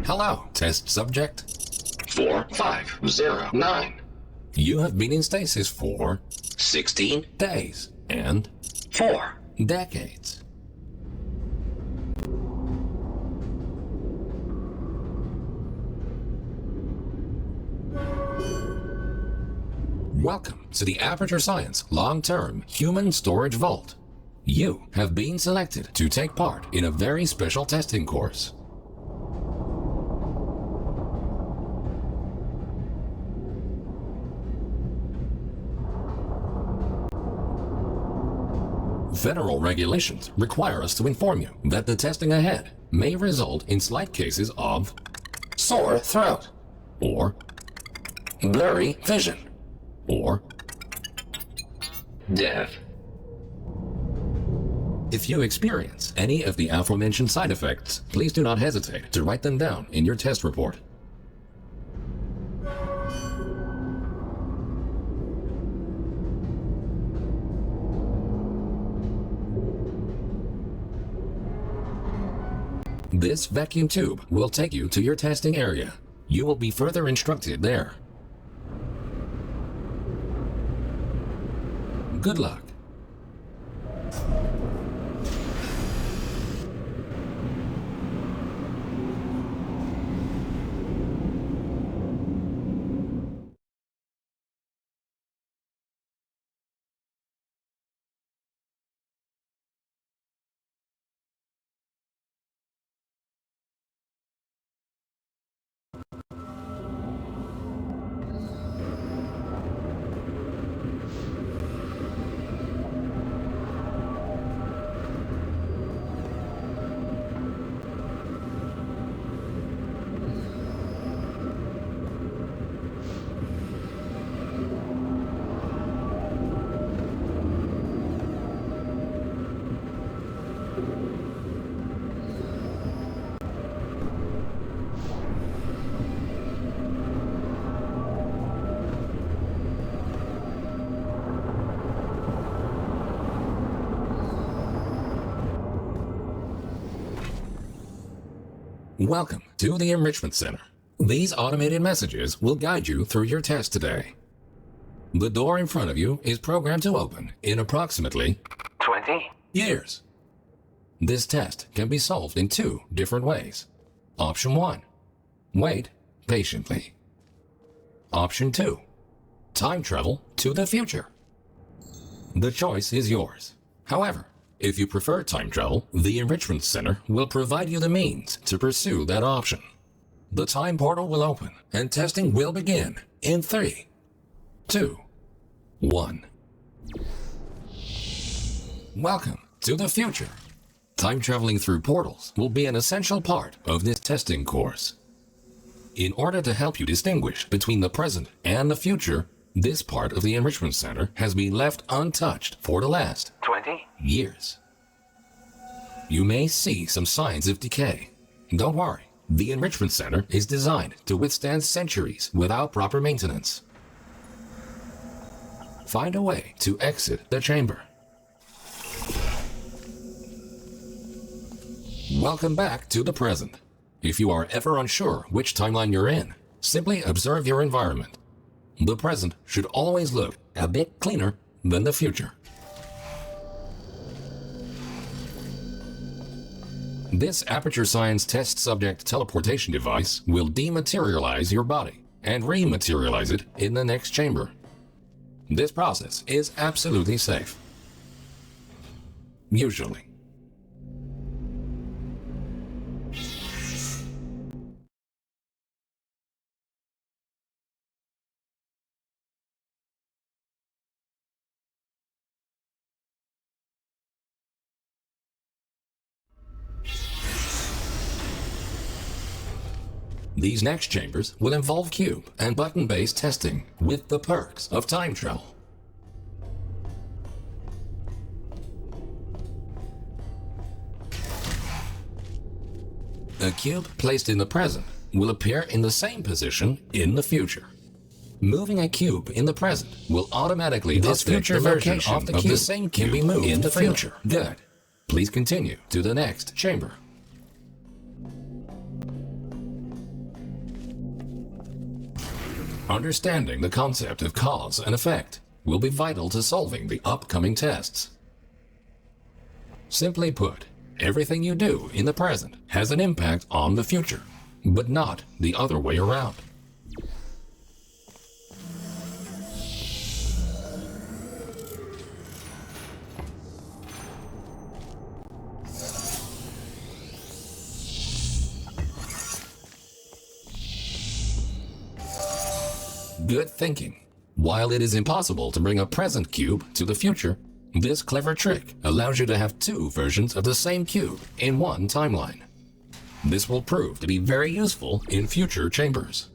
Hello, test subject. 4509. You have been in stasis for 16 days and 4. decades. Welcome to the Aperture Science Long-Term Human Storage Vault. You have been selected to take part in a very special testing course. Federal regulations require us to inform you that the testing ahead may result in slight cases of Sore throat. or Blurry vision. or Death. if you experience any of the aforementioned side effects, please do not hesitate to write them down in your test report. This vacuum tube will take you to your testing area. You will be further instructed there. Good luck. Welcome to the Enrichment Center. These automated messages will guide you through your test today. The door in front of you is programmed to open in approximately 20 years. This test can be solved in two different ways. Option 1. Wait patiently. Option 2. Time travel to the future. The choice is yours. However, if you prefer time travel, the Enrichment Center will provide you the means to pursue that option. The time portal will open and testing will begin in 3, 2, 1. Welcome to the future. Time traveling through portals will be an essential part of this testing course. In order to help you distinguish between the present and the future, this part of the Enrichment Center has been left untouched for the last 20 years. You may see some signs of decay. Don't worry, the Enrichment Center is designed to withstand centuries without proper maintenance. Find a way to exit the chamber. Welcome back to the present. If you are ever unsure which timeline you're in, simply observe your environment. The present should always look a bit cleaner than the future. This Aperture Science test subject teleportation device will dematerialize your body and rematerialize it in the next chamber. This process is absolutely safe. Usually. These next chambers will involve cube and button-based testing with the perks of time travel. A cube placed in the present will appear in the same position in the future. Moving a cube in the present will automatically update the location of the same cube can be moved in the future. Good. Please continue to the next chamber. Understanding the concept of cause and effect will be vital to solving the upcoming tests. Simply put, everything you do in the present has an impact on the future, but not the other way around. Good thinking. While it is impossible to bring a present cube to the future, this clever trick allows you to have two versions of the same cube in one timeline. This will prove to be very useful in future chambers.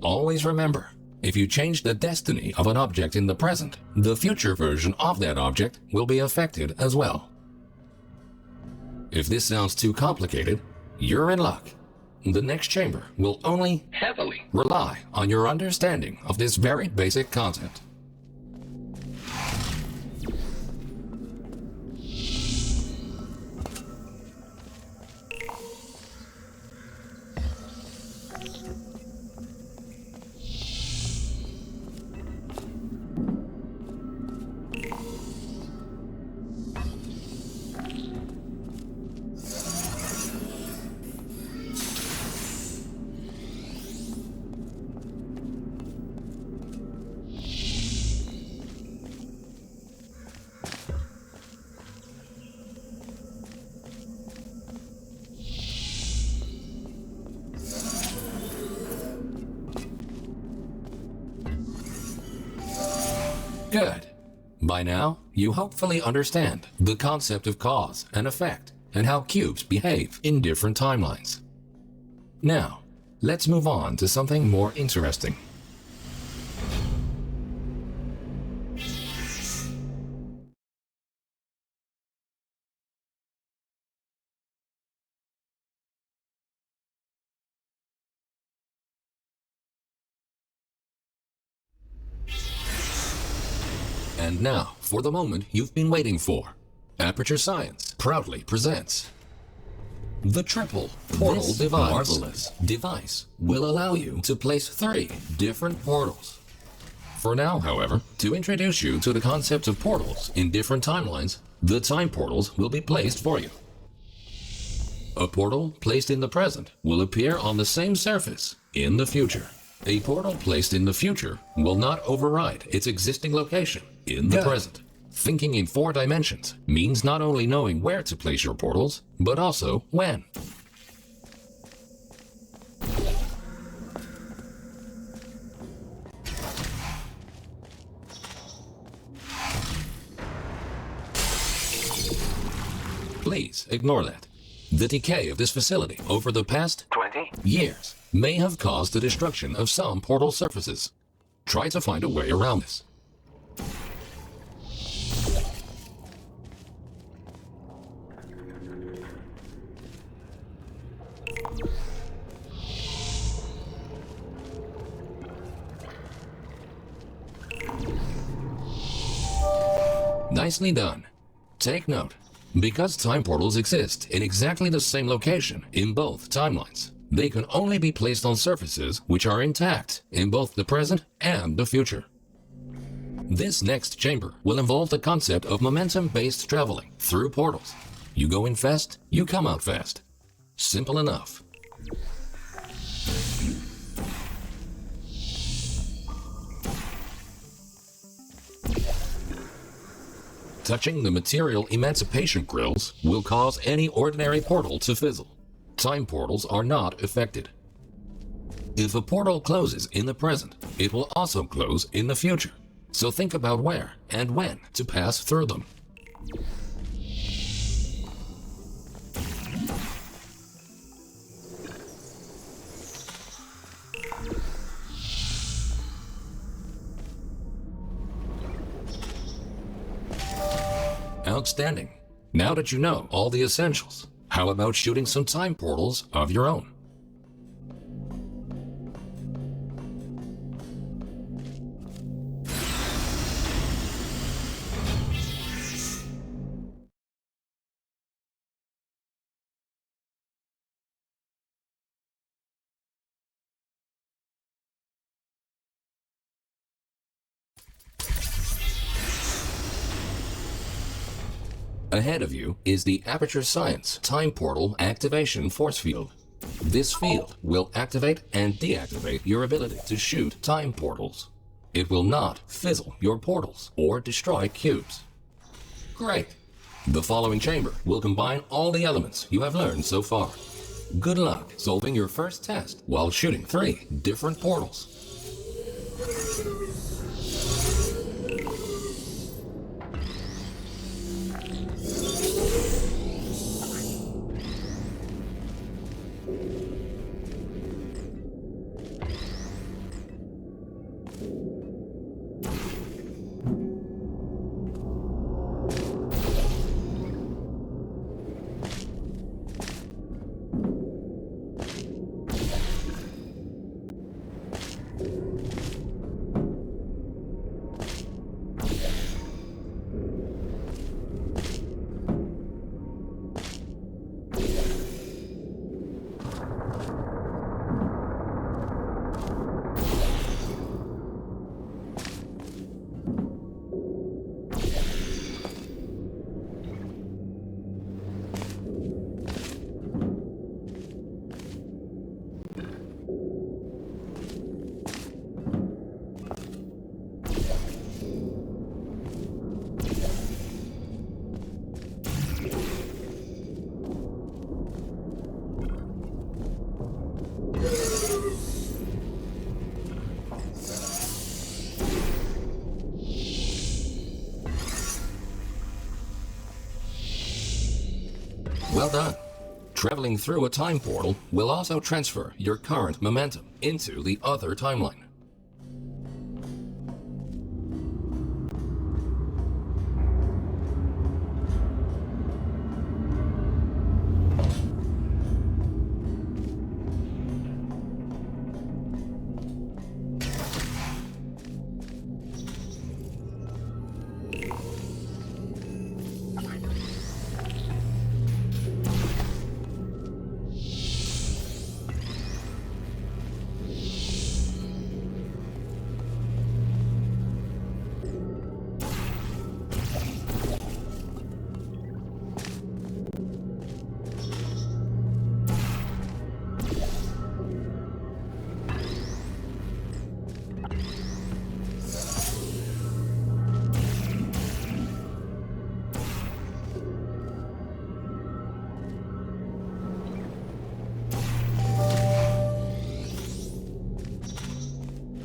Always remember, if you change the destiny of an object in the present, the future version of that object will be affected as well. If this sounds too complicated, you're in luck. The next chamber will only heavily rely on your understanding of this very basic concept. Good. By now, you hopefully understand the concept of cause and effect and how cubes behave in different timelines. Now, let's move on to something more interesting. And now, for the moment you've been waiting for. Aperture Science proudly presents the Triple Portal Device. Marvelous device will allow you to place 3 different portals. For now, however, to introduce you to the concept of portals in different timelines, the time portals will be placed for you. A portal placed in the present will appear on the same surface in the future. A portal placed in the future will not override its existing location in the present. Thinking in 4 dimensions means not only knowing where to place your portals, but also when. Please ignore that. The decay of this facility over the past 20 years may have caused the destruction of some portal surfaces. Try to find a way around this. Nicely done. Take note. Because time portals exist in exactly the same location in both timelines, they can only be placed on surfaces which are intact in both the present and the future. This next chamber will involve the concept of momentum-based traveling through portals. You go in fast, you come out fast. Simple enough. Touching the material emancipation grills will cause any ordinary portal to fizzle. Time portals are not affected. If a portal closes in the present, it will also close in the future. So think about where and when to pass through them. Outstanding. Now that you know all the essentials, how about shooting some time portals of your own? Ahead of you is the Aperture Science Time Portal Activation Force Field. This field will activate and deactivate your ability to shoot time portals. It will not fizzle your portals or destroy cubes. Great! The following chamber will combine all the elements you have learned so far. Good luck solving your first test while shooting 3 different portals. Well done. Traveling through a time portal will also transfer your current momentum into the other timeline.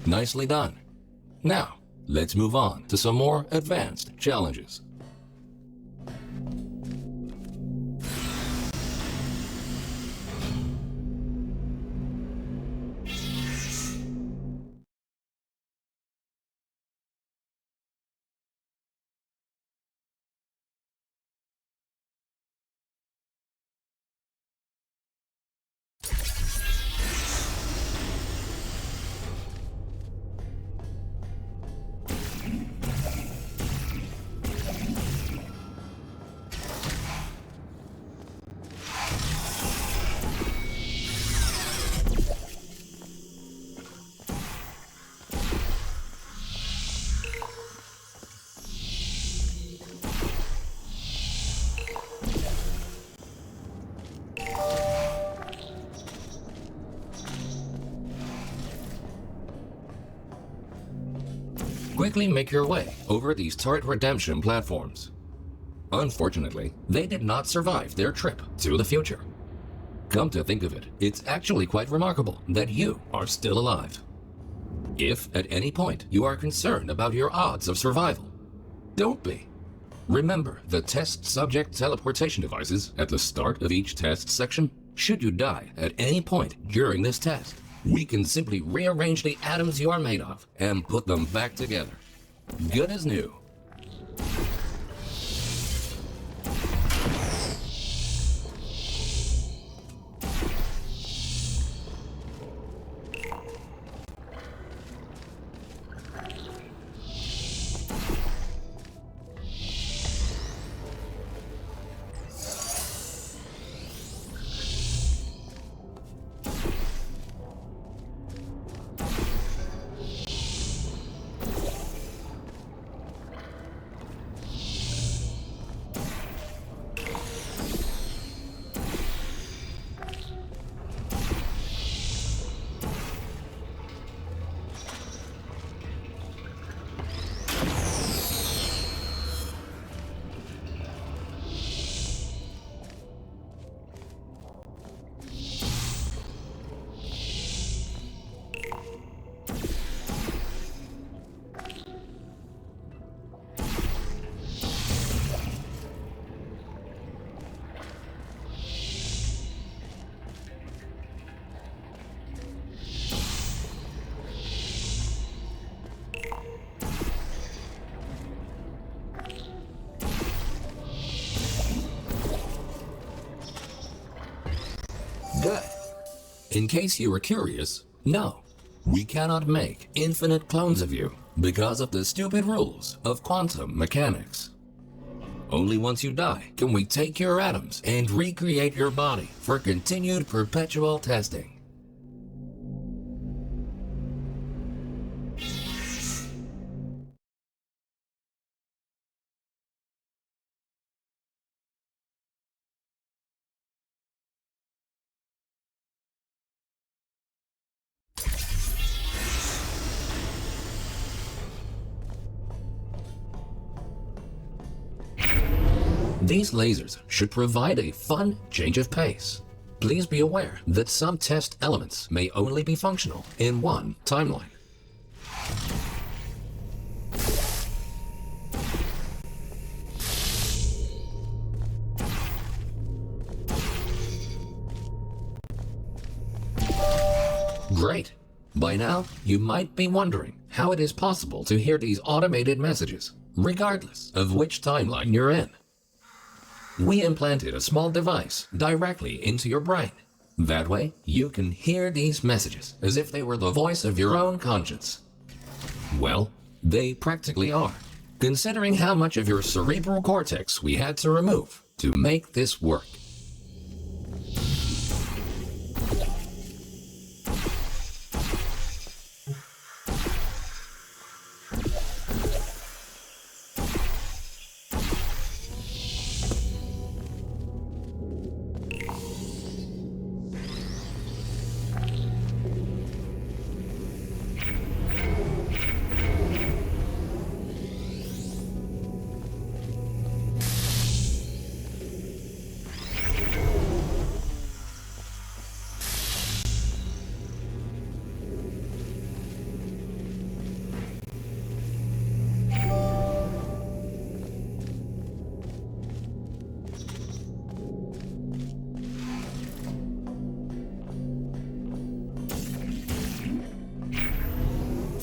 Nicely done. Now, let's move on to some more advanced challenges. Quickly make your way over these turret redemption platforms. Unfortunately, they did not survive their trip to the future. Come to think of it, it's actually quite remarkable that you are still alive. If at any point you are concerned about your odds of survival, don't be. Remember the test subject teleportation devices at the start of each test section? Should you die at any point during this test, we can simply rearrange the atoms you are made of and put them back together. Good as new. Good. In case you were curious, no, we cannot make infinite clones of you because of the stupid rules of quantum mechanics. Only once you die can we take your atoms and recreate your body for continued perpetual testing. These lasers should provide a fun change of pace. Please be aware that some test elements may only be functional in one timeline. Great! By now, you might be wondering how it is possible to hear these automated messages, regardless of which timeline you're in. We implanted a small device directly into your brain. That way, you can hear these messages as if they were the voice of your own conscience. Well, they practically are, considering how much of your cerebral cortex we had to remove to make this work.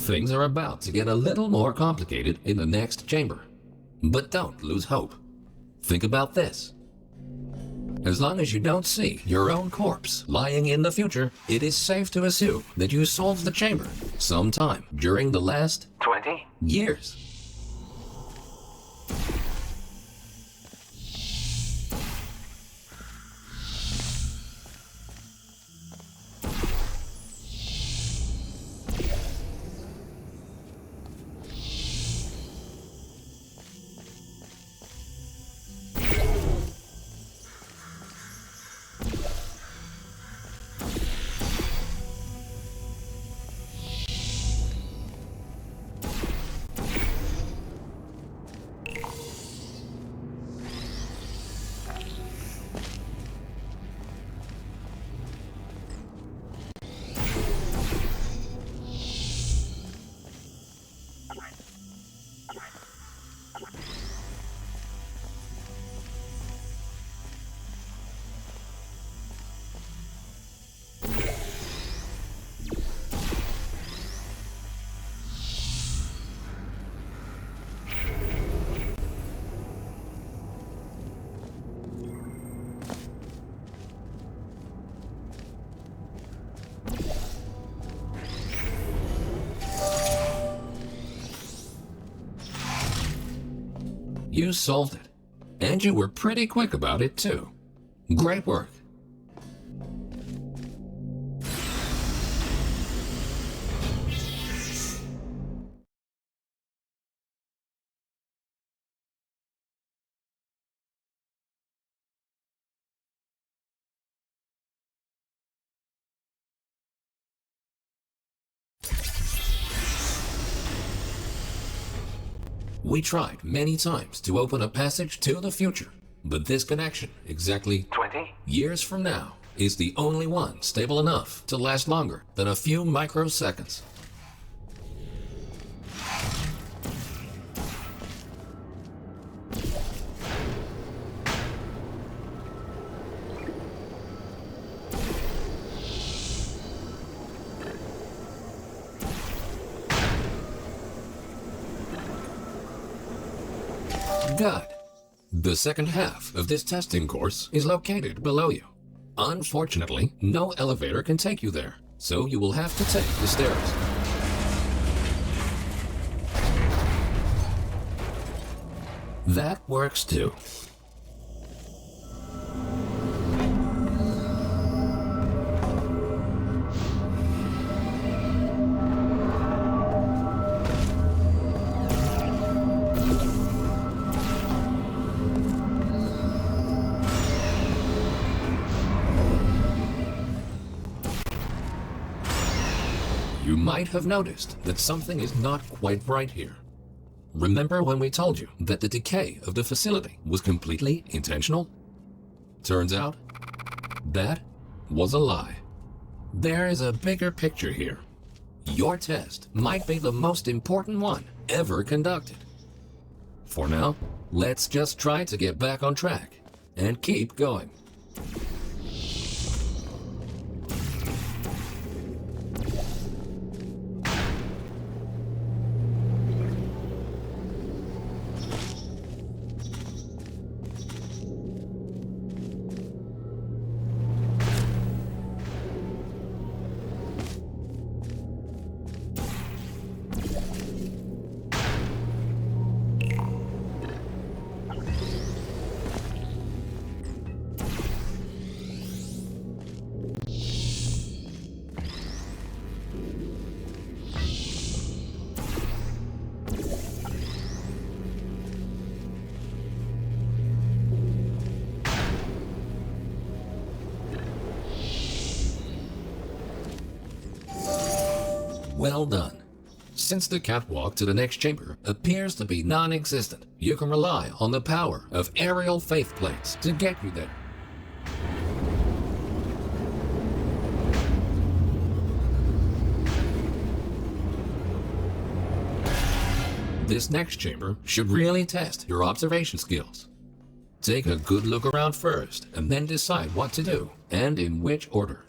Things are about to get a little more complicated in the next chamber. But don't lose hope. Think about this. As long as you don't see your own corpse lying in the future, it is safe to assume that you solved the chamber sometime during the last 20 years. You solved it. And you were pretty quick about it, too. Great work. We tried many times to open a passage to the future, but this connection, exactly 20 years from now, is the only one stable enough to last longer than a few microseconds. Good. The second half of this testing course is located below you. Unfortunately, no elevator can take you there, so you will have to take the stairs. That works too. You might have noticed that something is not quite right here. Remember when we told you that the decay of the facility was completely intentional? Turns out, that was a lie. There is a bigger picture here. Your test might be the most important one ever conducted. For now, let's just try to get back on track and keep going. Well done. Since the catwalk to the next chamber appears to be non-existent, you can rely on the power of aerial faith plates to get you there. This next chamber should really test your observation skills. Take a good look around first and then decide what to do and in which order.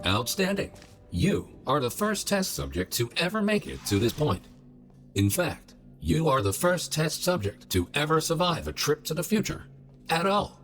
Outstanding! You are the first test subject to ever make it to this point. In fact, you are the first test subject to ever survive a trip to the future at all.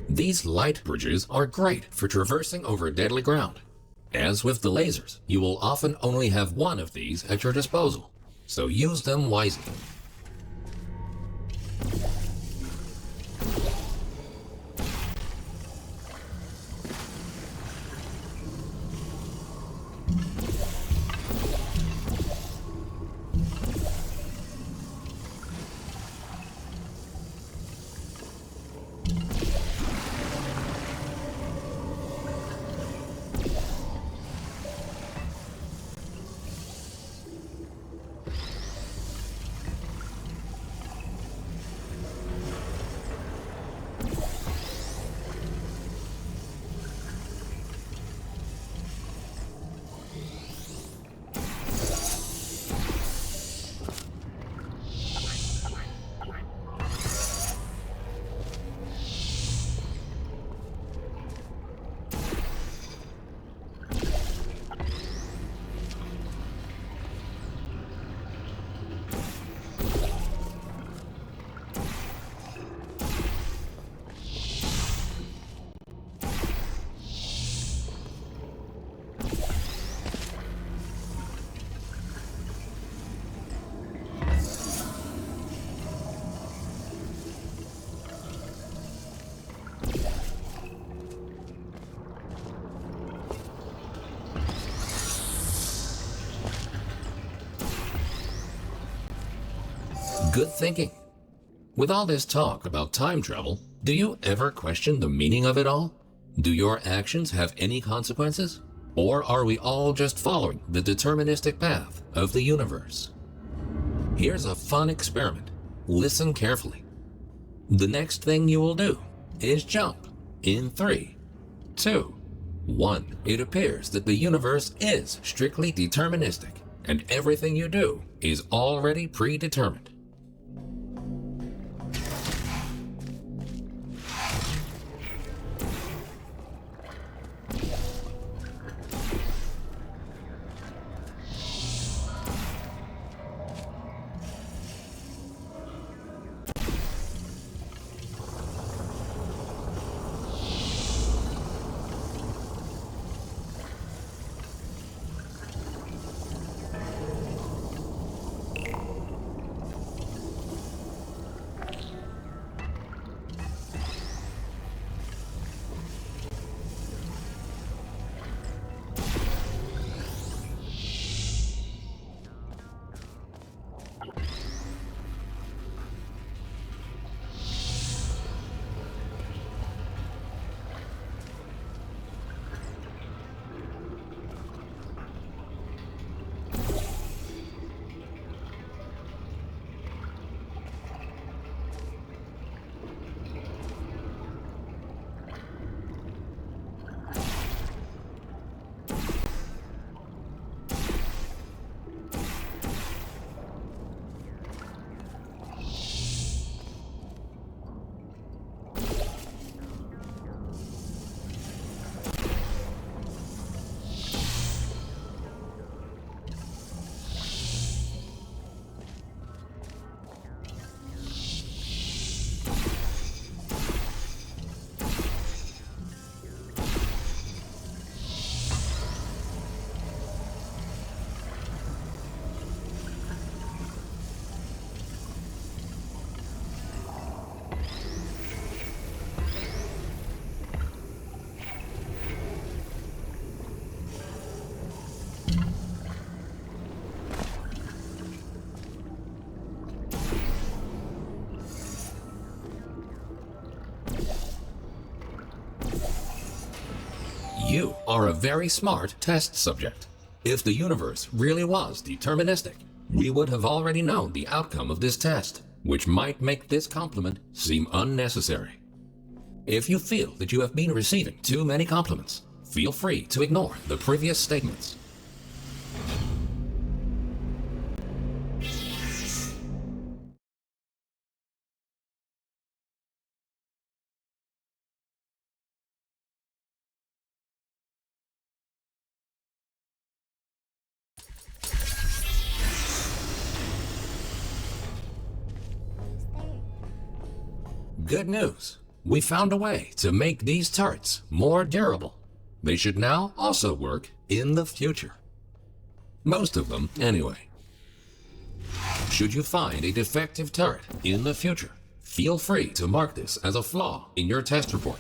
These light bridges are great for traversing over deadly ground. As with the lasers, you will often only have one of these at your disposal, so use them wisely. Good thinking. With all this talk about time travel, do you ever question the meaning of it all? Do your actions have any consequences? Or are we all just following the deterministic path of the universe? Here's a fun experiment. Listen carefully. The next thing you will do is jump in 3, 2, 1. It appears that the universe is strictly deterministic, and everything you do is already predetermined. You are a very smart test subject. If the universe really was deterministic, we would have already known the outcome of this test, which might make this compliment seem unnecessary. If you feel that you have been receiving too many compliments, feel free to ignore the previous statements. Good news! We found a way to make these turrets more durable. They should now also work in the future. Most of them, anyway. Should you find a defective turret in the future, feel free to mark this as a flaw in your test report.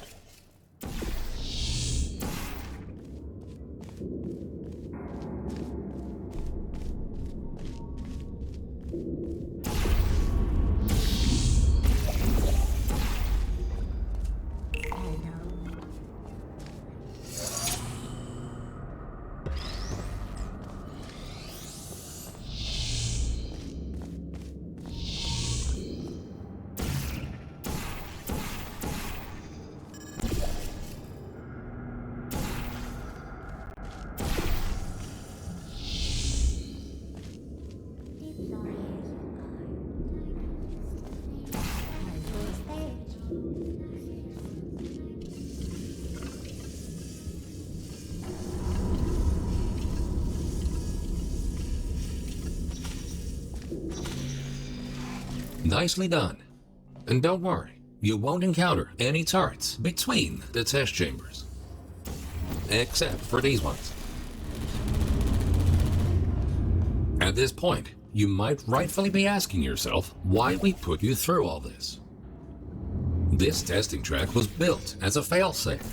Nicely done. And don't worry, you won't encounter any turrets between the test chambers. Except for these ones. At this point, you might rightfully be asking yourself why we put you through all this. This testing track was built as a failsafe.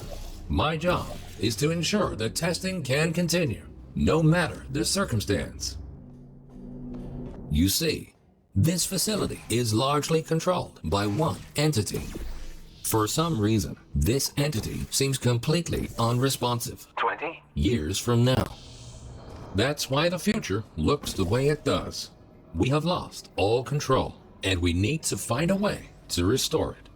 My job is to ensure that testing can continue, no matter the circumstance. You see, This facility is largely controlled by one entity. For some reason, this entity seems completely unresponsive 20. years from now. That's why the future looks the way it does. We have lost all control, and we need to find a way to restore it.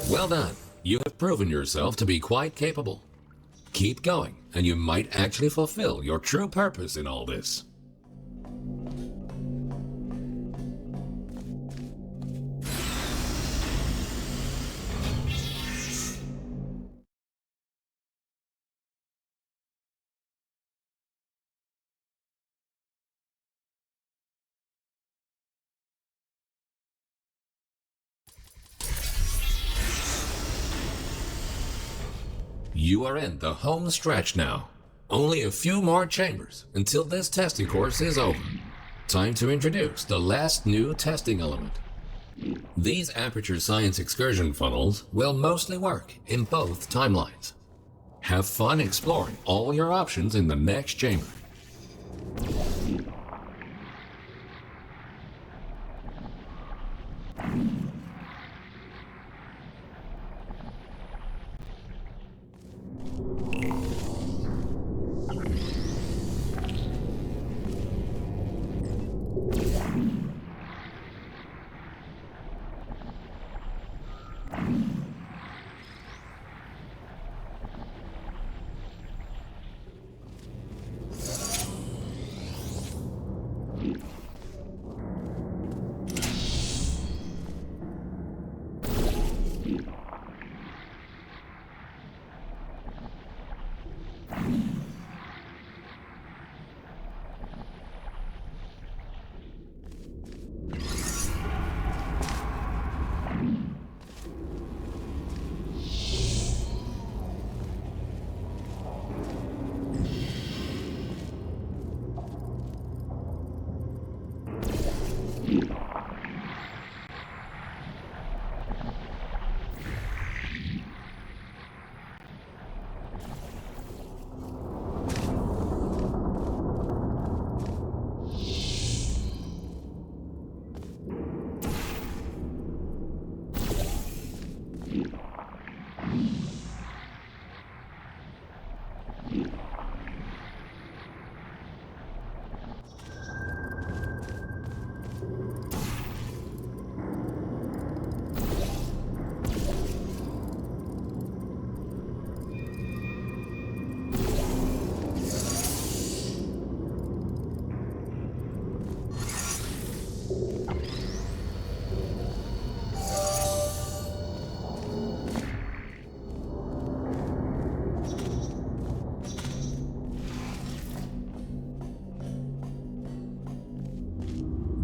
Well done. You have proven yourself to be quite capable. Keep going, and you might actually fulfill your true purpose in all this. You are in the home stretch now. Only a few more chambers until this testing course is over. Time to introduce the last new testing element. These Aperture Science excursion funnels will mostly work in both timelines. Have fun exploring all your options in the next chamber.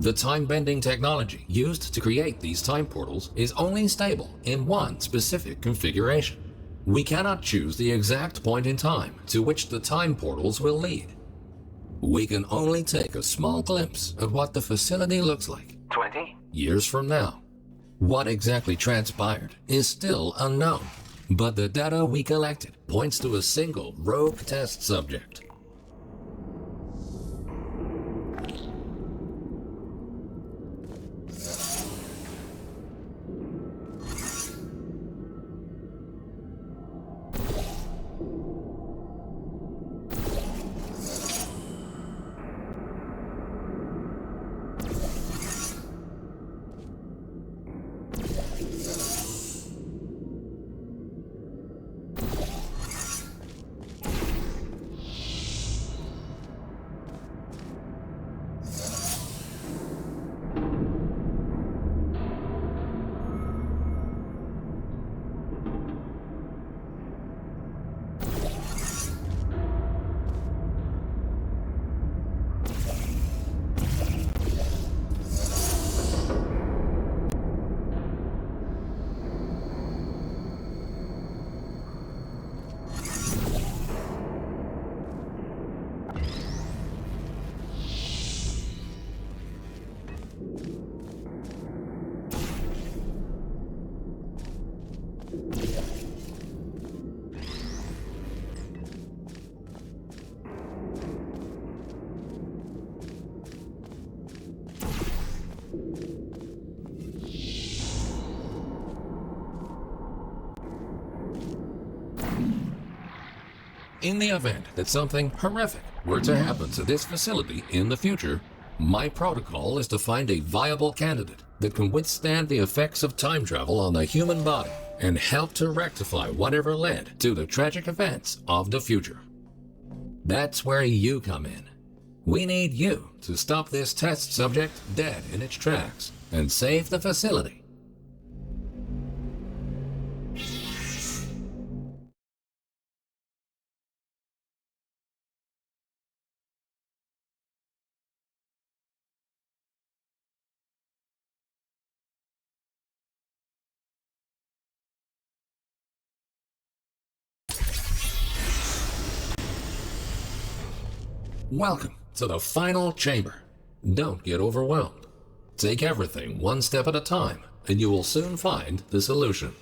The time-bending technology used to create these time portals is only stable in one specific configuration. We cannot choose the exact point in time to which the time portals will lead. We can only take a small glimpse of what the facility looks like 20? years from now. What exactly transpired is still unknown, but the data we collected points to a single rogue test subject. In the event that something horrific were to happen to this facility in the future, my protocol is to find a viable candidate that can withstand the effects of time travel on the human body and help to rectify whatever led to the tragic events of the future. That's where you come in. We need you to stop this test subject dead in its tracks and save the facility. Welcome to the final chamber. Don't get overwhelmed. Take everything one step at a time, and you will soon find the solution.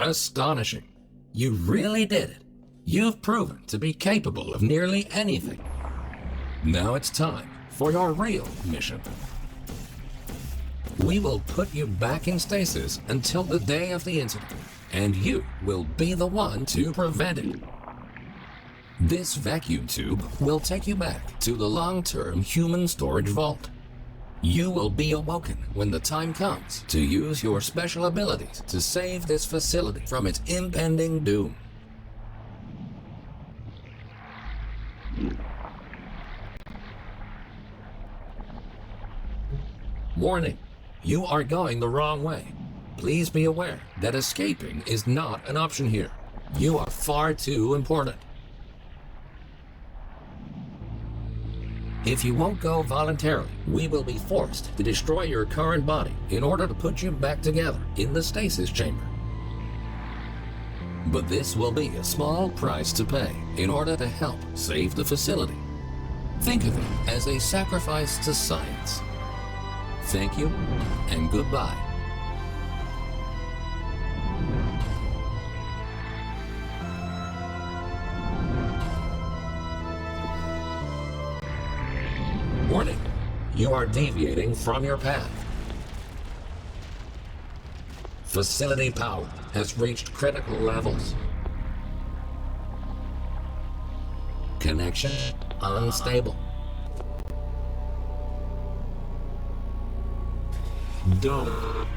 Astonishing. You really did it. You've proven to be capable of nearly anything. Now it's time for your real mission. We will put you back in stasis until the day of the incident, and you will be the one to prevent it. This vacuum tube will take you back to the long-term human storage vault. You will be awoken when the time comes to use your special abilities to save this facility from its impending doom. Warning, you are going the wrong way. Please be aware that escaping is not an option here. You are far too important. If you won't go voluntarily, we will be forced to destroy your current body in order to put you back together in the stasis chamber. But this will be a small price to pay in order to help save the facility. Think of it as a sacrifice to science. Thank you, and goodbye. Warning, you are deviating from your path. Facility power has reached critical levels. Connection unstable. Dome